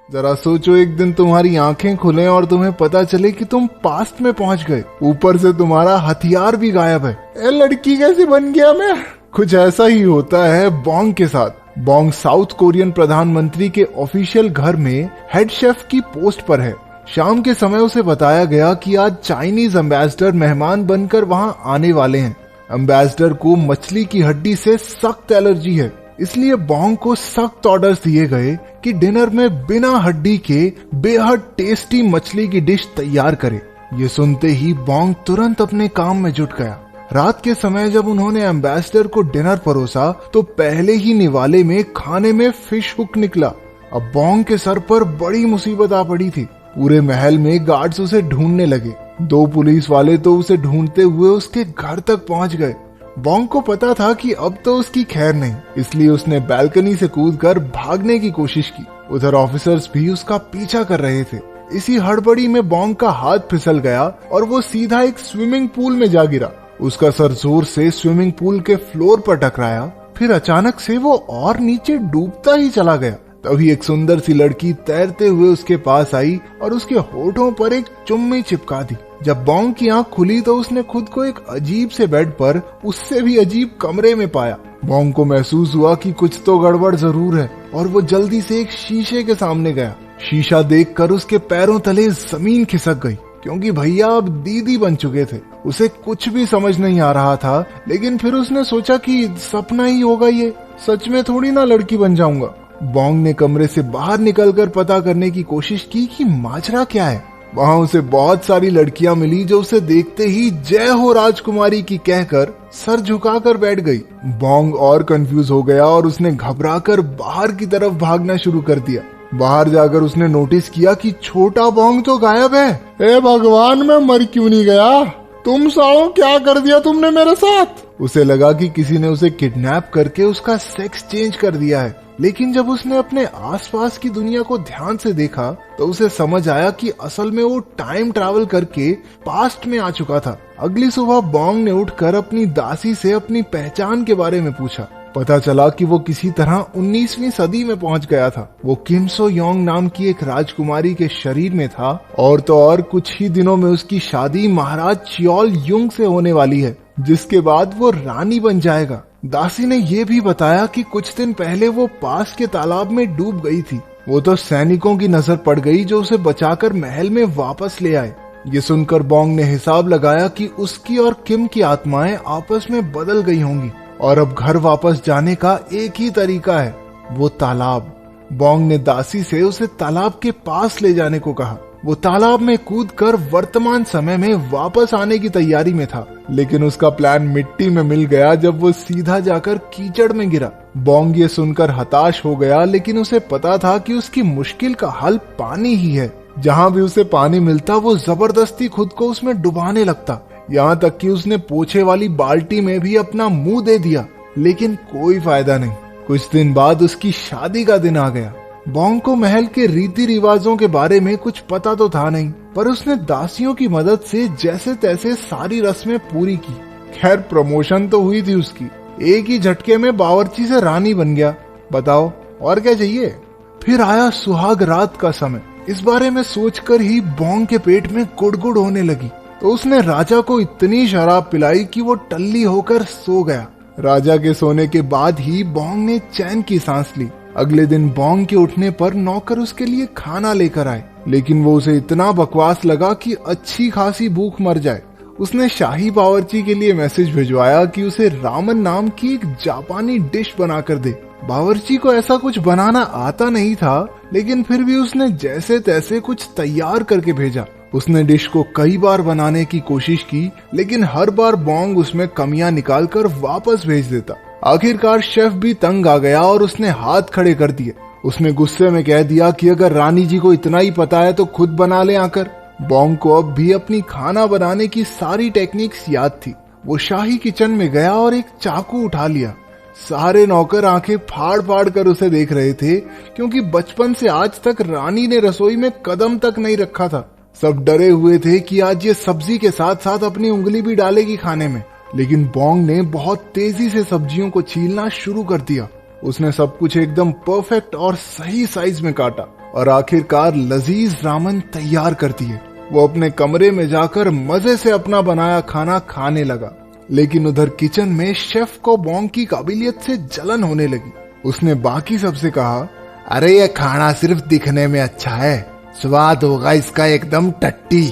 जरा सोचो, एक दिन तुम्हारी आंखें खुले और तुम्हें पता चले कि तुम पास्ट में पहुंच गए, ऊपर से तुम्हारा हथियार भी गायब है। ए लड़की कैसे बन गया मैं। कुछ ऐसा ही होता है बोंग के साथ। बोंग साउथ कोरियन प्रधानमंत्री के ऑफिशियल घर में हेड शेफ की पोस्ट पर है। शाम के समय उसे बताया गया कि आज चाइनीज एम्बेसडर मेहमान बनकर वहां आने वाले हैं। एम्बेसडर को मछली की हड्डी से सख्त एलर्जी है, इसलिए बोंग को सख्त ऑर्डर्स दिए गए कि डिनर में बिना हड्डी के बेहद टेस्टी मछली की डिश तैयार करे। ये सुनते ही बोंग तुरंत अपने काम में जुट गया। रात के समय जब उन्होंने एम्बेसडर को डिनर परोसा तो पहले ही निवाले में खाने में फिश हुक निकला। अब बोंग के सर पर बड़ी मुसीबत आ पड़ी थी। पूरे महल में गार्ड्स उसे ढूंढने लगे। 2 पुलिस वाले तो उसे ढूंढते हुए उसके घर तक पहुंच गए। बोंग को पता था कि अब तो उसकी खैर नहीं, इसलिए उसने बालकनी से कूदकर भागने की कोशिश की। उधर ऑफिसर्स भी उसका पीछा कर रहे थे। इसी हड़बड़ी में बोंग का हाथ फिसल गया और वो सीधा एक स्विमिंग पूल में जा गिरा। उसका सर जोर से स्विमिंग पूल के फ्लोर पर टकराया, फिर अचानक से वो और नीचे डूबता ही चला गया। तभी एक सुंदर सी लड़की तैरते हुए उसके पास आई और उसके होठों पर एक चुम्मी चिपका दी। जब बोंग की आंख खुली तो उसने खुद को एक अजीब से बेड पर उससे भी अजीब कमरे में पाया। बोंग को महसूस हुआ कि कुछ तो गड़बड़ जरूर है और वो जल्दी से एक शीशे के सामने गया। शीशा देखकर उसके पैरों तले जमीन खिसक गई, क्योंकि भैया अब दीदी बन चुके थे। उसे कुछ भी समझ नहीं आ रहा था, लेकिन फिर उसने सोचा कि सपना ही होगा, ये सच में थोड़ी ना लड़की बन जाऊंगा। बोंग ने कमरे से बाहर निकलकर पता करने की कोशिश की कि माजरा क्या है। वहां उसे बहुत सारी लड़कियां मिली जो उसे देखते ही जय हो राजकुमारी की कहकर सर झुकाकर बैठ गई। बोंग और कंफ्यूज हो गया और उसने घबराकर बाहर की तरफ भागना शुरू कर दिया। बाहर जाकर उसने नोटिस किया कि छोटा बोंग तो गायब है। ए भगवान, मैं मर क्यों नहीं गया। तुम सालों क्या कर दिया तुमने मेरे साथ। उसे लगा कि किसी ने उसे किडनैप करके उसका सेक्स चेंज कर दिया है, लेकिन जब उसने अपने आसपास की दुनिया को ध्यान से देखा तो उसे समझ आया कि असल में वो टाइम ट्रैवल करके पास्ट में आ चुका था। अगली सुबह बोंग ने उठकर अपनी दासी से अपनी पहचान के बारे में पूछा। पता चला कि वो किसी तरह 19वीं सदी में पहुंच गया था। वो किम सो योंग नाम की एक राजकुमारी के शरीर में था और तो और कुछ ही दिनों में उसकी शादी महाराज चियोल युंग से होने वाली है, जिसके बाद वो रानी बन जाएगा। दासी ने ये भी बताया कि कुछ दिन पहले वो पास के तालाब में डूब गई थी। वो तो सैनिकों की नजर पड़ गई जो उसे बचाकर महल में वापस ले आए। ये सुनकर बोंग ने हिसाब लगाया कि उसकी और किम की आत्माएं आपस में बदल गई होंगी और अब घर वापस जाने का एक ही तरीका है, वो तालाब। बोंग ने दासी से उसे तालाब के पास ले जाने को कहा। वो तालाब में कूदकर वर्तमान समय में वापस आने की तैयारी में था, लेकिन उसका प्लान मिट्टी में मिल गया जब वो सीधा जाकर कीचड़ में गिरा। बोंग ये सुनकर हताश हो गया, लेकिन उसे पता था कि उसकी मुश्किल का हल पानी ही है। जहाँ भी उसे पानी मिलता वो जबरदस्ती खुद को उसमें डुबाने लगता, यहाँ तक कि उसने पोछे वाली बाल्टी में भी अपना मुंह दे दिया, लेकिन कोई फायदा नहीं। कुछ दिन बाद उसकी शादी का दिन आ गया। बोंग को महल के रीति रिवाजों के बारे में कुछ पता तो था नहीं, पर उसने दासियों की मदद से जैसे तैसे सारी रस्में पूरी की। खैर, प्रमोशन तो हुई थी उसकी। एक ही झटके में बावर्ची से रानी बन गया। बताओ और क्या चाहिए। फिर आया सुहाग रात का समय। इस बारे में सोचकर ही बोंग के पेट में गुड़गुड़ होने लगी, तो उसने राजा को इतनी शराब पिलाई कि वो टल्ली होकर सो गया। राजा के सोने के बाद ही बोंग ने चैन की सांस ली। अगले दिन बोंग के उठने पर नौकर उसके लिए खाना लेकर आए, लेकिन वो उसे इतना बकवास लगा कि अच्छी खासी भूख मर जाए। उसने शाही बावर्ची के लिए मैसेज भिजवाया कि उसे रामन नाम की एक जापानी डिश बनाकर दे। बावर्ची को ऐसा कुछ बनाना आता नहीं था, लेकिन फिर भी उसने जैसे तैसे कुछ तैयार करके भेजा। उसने डिश को कई बार बनाने की कोशिश की, लेकिन हर बार बोंग उसमें कमियां निकालकर वापस भेज देता। आखिरकार शेफ भी तंग आ गया और उसने हाथ खड़े कर दिए। उसने गुस्से में कह दिया कि अगर रानी जी को इतना ही पता है तो खुद बना ले आकर। बोंग को अब भी अपनी खाना बनाने की सारी टेक्निक्स याद थी। वो शाही किचन में गया और एक चाकू उठा लिया। सारे नौकर आंखें फाड़ फाड़ कर उसे देख रहे थे, क्योंकि बचपन से आज तक रानी ने रसोई में कदम तक नहीं रखा था। सब डरे हुए थे कि आज ये सब्जी के साथ साथ अपनी उंगली भी डालेगी खाने में। लेकिन बोंग ने बहुत तेजी से सब्जियों को छीलना शुरू कर दिया। उसने सब कुछ एकदम परफेक्ट और सही साइज में काटा और आखिरकार लजीज रामेन तैयार करती है। वो अपने कमरे में जाकर मजे से अपना बनाया खाना खाने लगा, लेकिन उधर किचन में शेफ को बोंग की काबिलियत से जलन होने लगी। उसने बाकी सबसे कहा, अरे ये खाना सिर्फ दिखने में अच्छा है, स्वाद होगा इसका एकदम टट्टी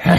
है।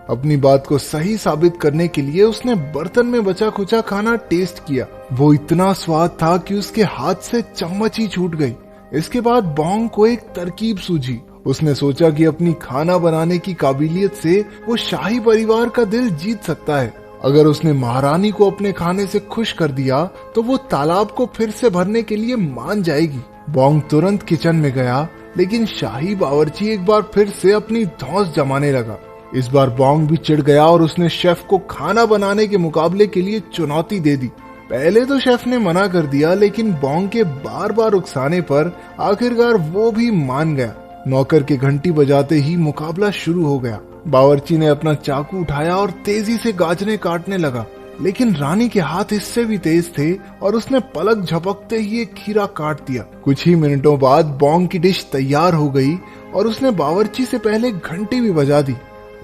अपनी बात को सही साबित करने के लिए उसने बर्तन में बचा खुचा खाना टेस्ट किया। वो इतना स्वाद था कि उसके हाथ से चम्मच ही छूट गई। इसके बाद बोंग को एक तरकीब सूझी। उसने सोचा कि अपनी खाना बनाने की काबिलियत से वो शाही परिवार का दिल जीत सकता है। अगर उसने महारानी को अपने खाने से खुश कर दिया तो वो तालाब को फिर से भरने के लिए मान जाएगी। बोंग तुरंत किचन में गया, लेकिन शाही बावर्ची एक बार फिर से अपनी धौंस जमाने लगा। इस बार बोंग भी चिढ़ गया और उसने शेफ को खाना बनाने के मुकाबले के लिए चुनौती दे दी। पहले तो शेफ ने मना कर दिया, लेकिन बोंग के बार बार उकसाने पर आखिरकार वो भी मान गया। नौकर के घंटी बजाते ही मुकाबला शुरू हो गया। बावर्ची ने अपना चाकू उठाया और तेजी से गाजरे काटने लगा, लेकिन रानी के हाथ इससे भी तेज थे और उसने पलक झपकते ही एक खीरा काट दिया। कुछ ही मिनटों बाद बोंग की डिश तैयार हो गई और उसने बावर्ची से पहले घंटी भी बजा दी।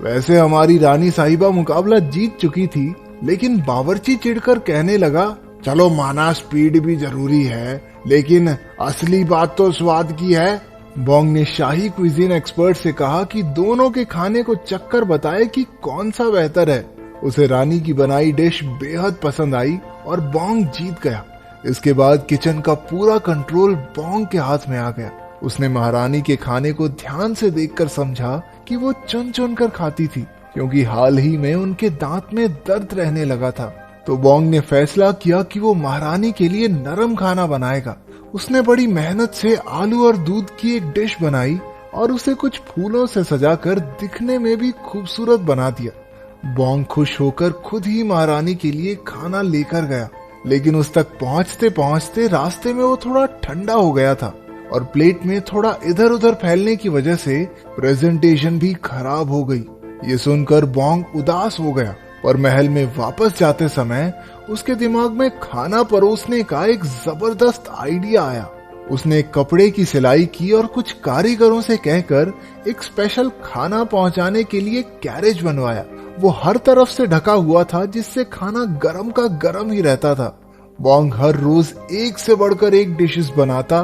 वैसे हमारी रानी साहिबा मुकाबला जीत चुकी थी, लेकिन बावर्ची चिढ़कर कहने लगा, चलो माना स्पीड भी जरूरी है, लेकिन असली बात तो स्वाद की है। बोंग ने शाही क्विजीन एक्सपर्ट से कहा कि दोनों के खाने को चक्कर बताए कि कौन सा बेहतर है। उसे रानी की बनाई डिश बेहद पसंद आई और बोंग जीत गया। इसके बाद किचन का पूरा कंट्रोल बोंग के हाथ में आ गया। उसने महारानी के खाने को ध्यान से देखकर समझा कि वो चुन चुन कर खाती थी, क्योंकि हाल ही में उनके दांत में दर्द रहने लगा था। तो बोंग ने फैसला किया कि वो महारानी के लिए नरम खाना बनाएगा। उसने बड़ी मेहनत से आलू और दूध की एक डिश बनाई और उसे कुछ फूलों से सजाकर दिखने में भी खूबसूरत बना दिया। बोंग खुश होकर खुद ही महारानी के लिए खाना लेकर गया, लेकिन उस तक पहुंचते पहुंचते रास्ते में वो थोड़ा ठंडा हो गया था और प्लेट में थोड़ा इधर उधर फैलने की वजह से प्रेजेंटेशन भी खराब हो गई। ये सुनकर बोंग उदास हो गया और महल में वापस जाते समय उसके दिमाग में खाना परोसने का एक जबरदस्त आइडिया आया। उसने एक कपड़े की सिलाई की और कुछ कारीगरों से कहकर एक स्पेशल खाना पहुंचाने के लिए कैरेज बनवाया। वो हर तरफ से ढका हुआ था, जिससे खाना गरम का गरम ही रहता था। बोंग हर रोज एक से बढ़कर एक डिशेस बनाता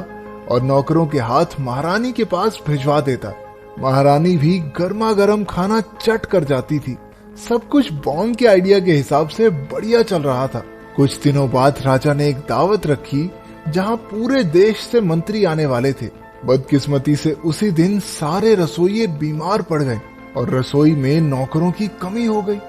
और नौकरों के हाथ महारानी के पास भिजवा देता। महारानी भी गर्मा गर्म खाना चट कर जाती थी। सब कुछ बोंग के आइडिया के हिसाब से बढ़िया चल रहा था। कुछ दिनों बाद राजा ने एक दावत रखी जहां पूरे देश से मंत्री आने वाले थे। बदकिस्मती से उसी दिन सारे रसोइये बीमार पड़ गए और रसोई में नौकरों की कमी हो गई।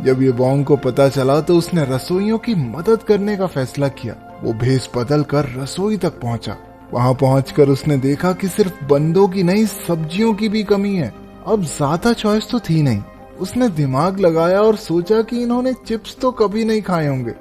जब ये बोंग को पता चला तो उसने रसोइयों की मदद करने का फैसला किया। वो भेष बदल कर रसोई तक पहुंचा। वहां पहुंचकर उसने देखा कि सिर्फ बंदों की नहीं, सब्जियों की भी कमी है। अब ज्यादा चॉइस तो थी नहीं। उसने दिमाग लगाया और सोचा कि इन्होंने चिप्स तो कभी नहीं खाए होंगे।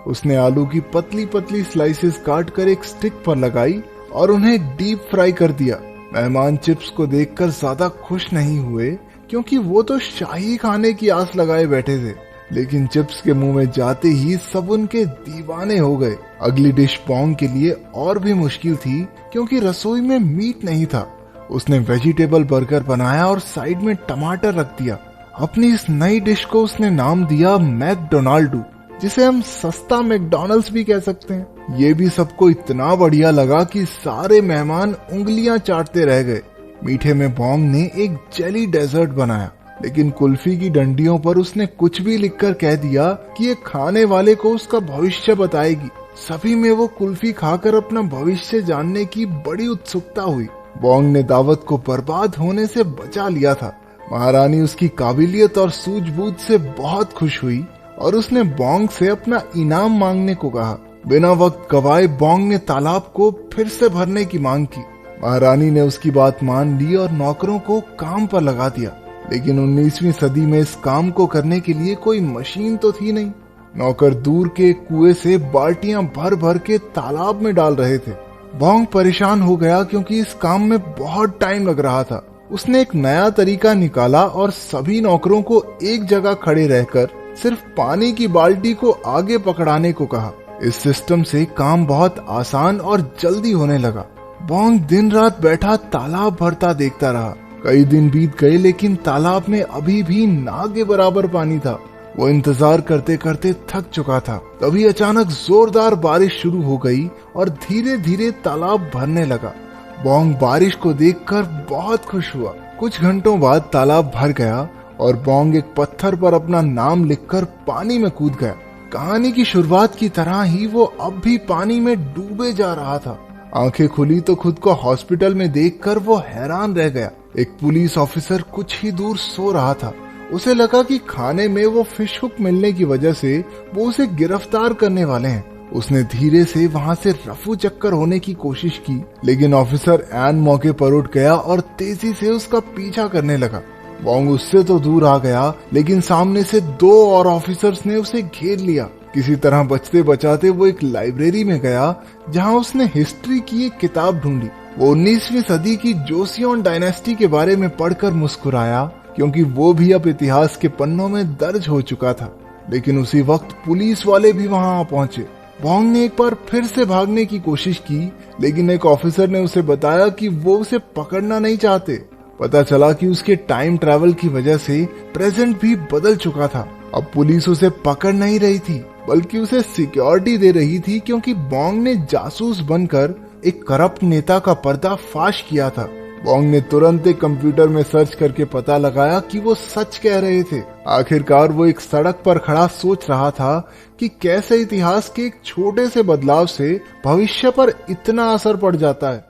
उसने आलू की पतली पतली स्लाइसेस काट कर एक स्टिक पर लगाई और उन्हें डीप फ्राई कर दिया। मेहमान चिप्स को देखकर ज्यादा खुश नहीं हुए, क्योंकि वो तो शाही खाने की आस लगाए बैठे थे। लेकिन चिप्स के मुंह में जाते ही सब उनके दीवाने हो गए। अगली डिश बोंग के लिए और भी मुश्किल थी, क्योंकि रसोई में मीट नहीं था। उसने वेजिटेबल बर्गर बनाया और साइड में टमाटर रख दिया। अपनी इस नई डिश को उसने नाम दिया मैकडोनाल्डू, जिसे हम सस्ता मैकडॉनल्ड्स भी कह सकते हैं। ये भी सबको इतना बढ़िया लगा कि सारे मेहमान उंगलियां चाटते रह गए। मीठे में बोंग ने एक जेली डेजर्ट बनाया, लेकिन कुल्फी की डंडियों पर उसने कुछ भी लिखकर कह दिया कि ये खाने वाले को उसका भविष्य बताएगी। सभी में वो कुल्फी खाकर अपना भविष्य जानने की बड़ी उत्सुकता हुई। बोंग ने दावत को बर्बाद होने से बचा लिया था। महारानी उसकी काबिलियत और सूझबूझ से बहुत खुश हुई और उसने बोंग से अपना इनाम मांगने को कहा। बिना वक्त गवाए बोंग ने तालाब को फिर से भरने की मांग की। महारानी ने उसकी बात मान ली और नौकरों को काम पर लगा दिया। लेकिन 19वीं सदी में इस काम को करने के लिए कोई मशीन तो थी नहीं। नौकर दूर के कुएं से बाल्टियां भर भर के तालाब में डाल रहे थे। बोंग परेशान हो गया, क्योंकि इस काम में बहुत टाइम लग रहा था। उसने एक नया तरीका निकाला और सभी नौकरों को एक जगह खड़े रहकर सिर्फ पानी की बाल्टी को आगे पकड़ाने को कहा। इस सिस्टम से काम बहुत आसान और जल्दी होने लगा। बोंग दिन रात बैठा तालाब भरता देखता रहा। कई दिन बीत गए लेकिन तालाब में अभी भी ना के बराबर पानी था। वो इंतजार करते करते थक चुका था। तभी अचानक जोरदार बारिश शुरू हो गई और धीरे धीरे तालाब भरने लगा। बोंग बारिश को देखकर बहुत खुश हुआ। कुछ घंटों बाद तालाब भर गया और बोंग एक पत्थर पर अपना नाम लिखकर पानी में कूद गया। कहानी की शुरुआत की तरह ही वो अब भी पानी में डूबे जा रहा था। आंखें खुली तो खुद को हॉस्पिटल में देखकर वो हैरान रह गया। एक पुलिस ऑफिसर कुछ ही दूर सो रहा था। उसे लगा कि खाने में वो फिश हुक मिलने की वजह से वो उसे गिरफ्तार करने वाले हैं। उसने धीरे से वहां से रफू चक्कर होने की कोशिश की, लेकिन ऑफिसर एन मौके पर उठ गया और तेजी से उसका पीछा करने लगा। बोंग उससे तो दूर आ गया, लेकिन सामने से 2 और ऑफिसर्स ने उसे घेर लिया। किसी तरह बचते बचाते वो एक लाइब्रेरी में गया, जहां उसने हिस्ट्री की एक किताब ढूंढी। वो 19वीं सदी की जोसियोन डायनेस्टी के बारे में पढ़कर मुस्कुराया, क्योंकि वो भी अब इतिहास के पन्नों में दर्ज हो चुका था। लेकिन उसी वक्त पुलिस वाले भी वहां आ पहुंचे। बोंग ने एक बार फिर से भागने की कोशिश की, लेकिन एक ऑफिसर ने उसे बताया कि वो उसे पकड़ना नहीं चाहते। पता चला कि उसके टाइम ट्रैवल की वजह से प्रेजेंट भी बदल चुका था। अब पुलिस उसे पकड़ नहीं रही थी, बल्कि उसे सिक्योरिटी दे रही थी, क्योंकि बोंग ने जासूस बनकर एक करप्ट नेता का पर्दाफाश किया था। बोंग ने तुरंत एक कंप्यूटर में सर्च करके पता लगाया कि वो सच कह रहे थे। आखिरकार वो एक सड़क पर खड़ा सोच रहा था कि कैसे इतिहास के एक छोटे से बदलाव से भविष्य पर इतना असर पड़ जाता है।